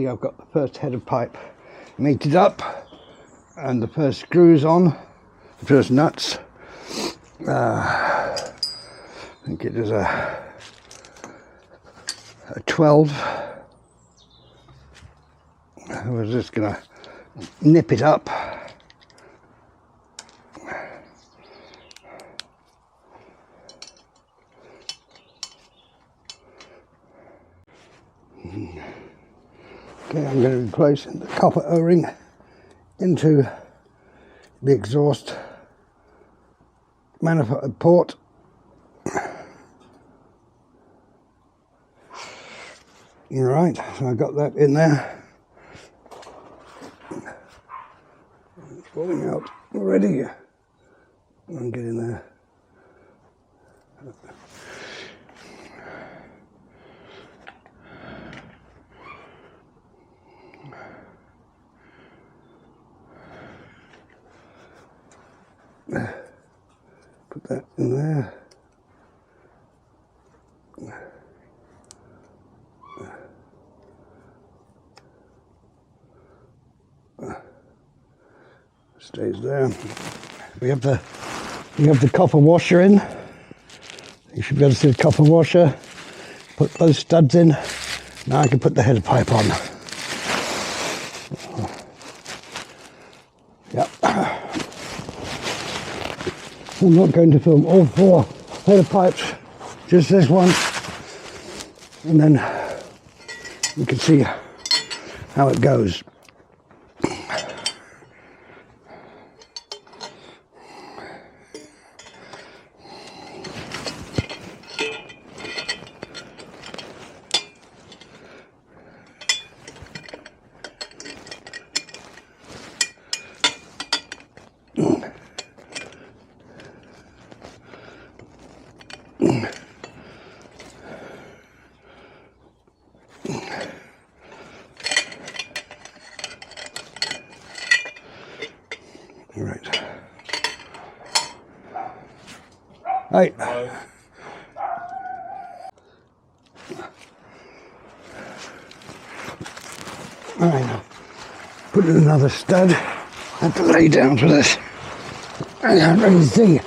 see I've got the first head of pipe mated up and the first screws on, the first nuts. I think it is a 12. I was just going to nip it up. Okay, I'm going to be placing the copper O-ring into the exhaust manifold port. Right, so I got that in there. It's falling out already. I'll get in there. Put that in there. Stays there. We have the copper washer in. You should be able to see the copper washer. Put those studs in. Now I can put the header pipe on. Yep. I'm not going to film all 4 header pipes, just this one, and then you can see how it goes. Right. Right. Alright, now put in another stud. I have to lay down for this. I can't really see.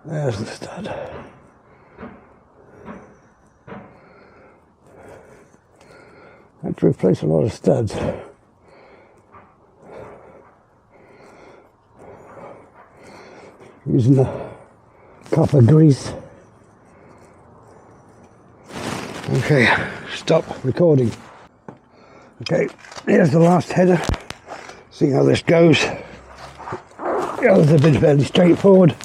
There's the stud. I had to replace a lot of studs. Using the copper grease. Okay, stop recording. Okay, here's the last header. See how this goes. The others have been fairly straightforward.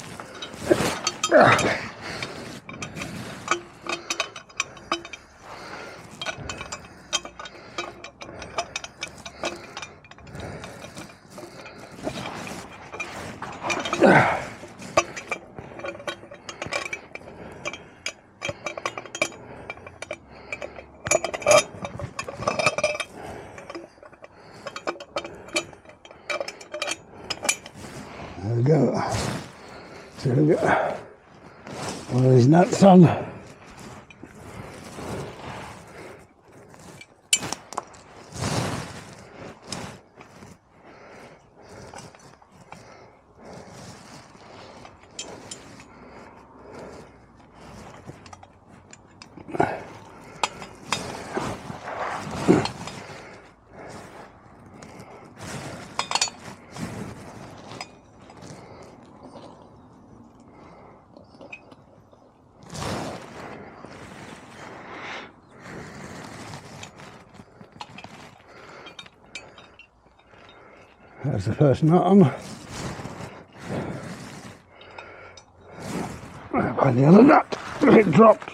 There we go. So we've got one of these nuts on. That's the first nut on. Find the other nut. It dropped.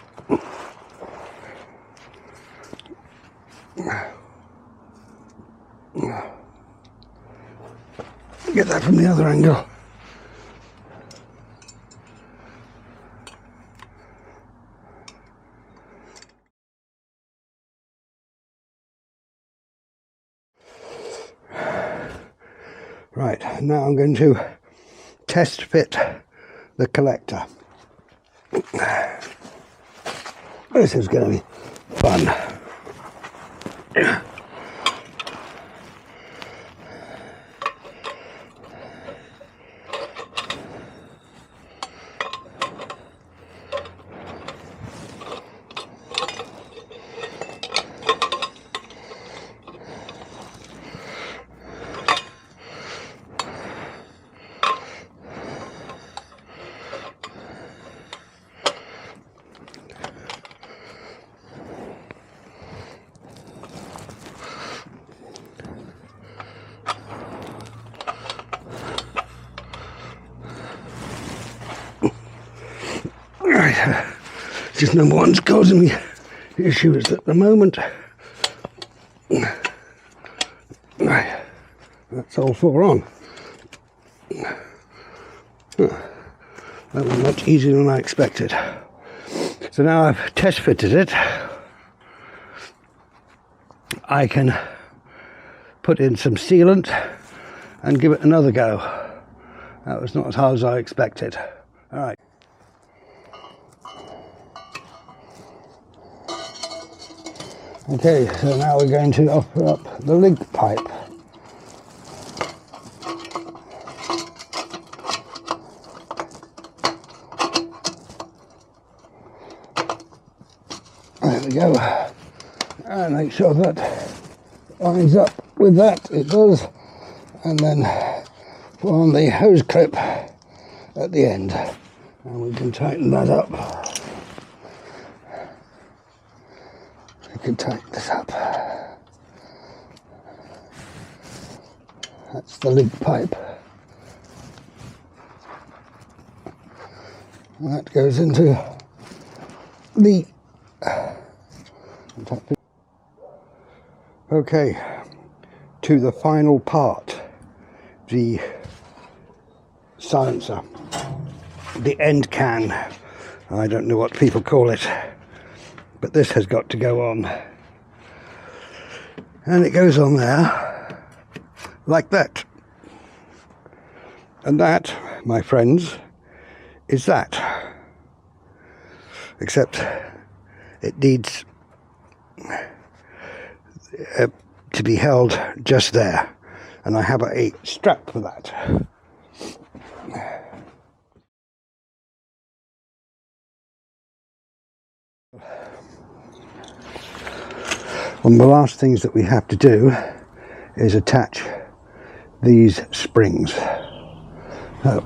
Get that from the other angle. Right, now I'm going to test fit the collector. This is going to be fun. Right, just number one's causing me issues at the moment. Right, that's all four on. That was much easier than I expected. So now I've test fitted it, I can put in some sealant and give it another go. That was not as hard as I expected. All right. Okay, so now we're going to offer up the link pipe. There we go. And make sure that lines up with that. It does. And then put on the hose clip at the end. And we can tighten that up. We can tighten this up. That's the link pipe. And that goes into the... Okay, to the final part, the silencer, the end can. I don't know what people call it, but this has got to go on, and it goes on there like that. And that, my friends, is that, except it needs to be held just there, and I have a strap for that. One of the last things that we have to do is attach these springs. So,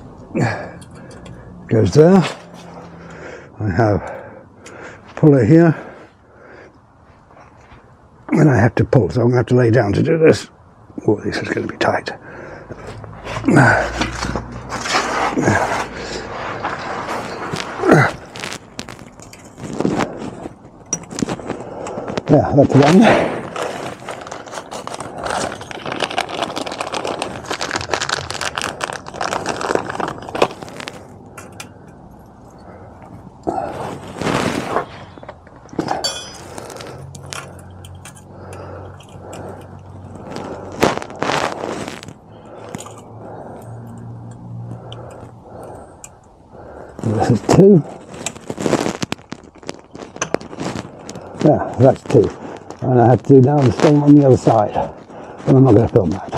goes there. I have a puller here, and I have to pull, so I'm going to have to lay down to do this. Oh, this is going to be tight. Yeah, that's one. This is two. Yeah, that's two. And I have to do now the same on the other side. But I'm not going to film that.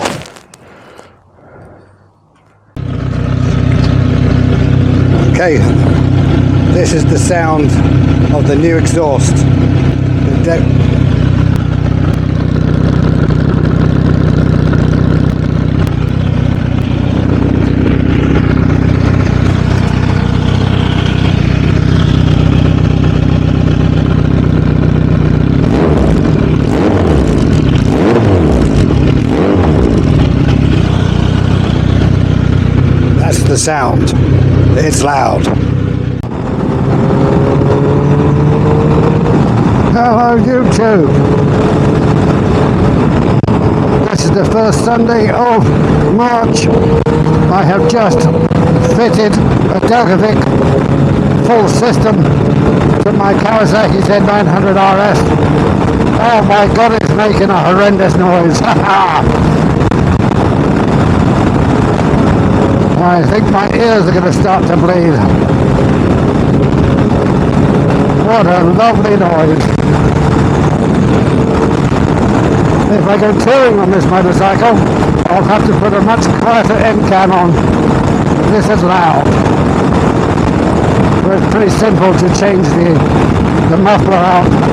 Okay, this is the sound of the new exhaust. The sound, it's loud. Hello YouTube. This is the first Sunday of March. I have just fitted a Delkevic full system to my Kawasaki Z900RS. Oh my god, it's making a horrendous noise. I think my ears are going to start to bleed. What a lovely noise. If I go touring on this motorcycle, I'll have to put a much quieter end cam on. This is loud. But it's pretty simple to change the muffler out.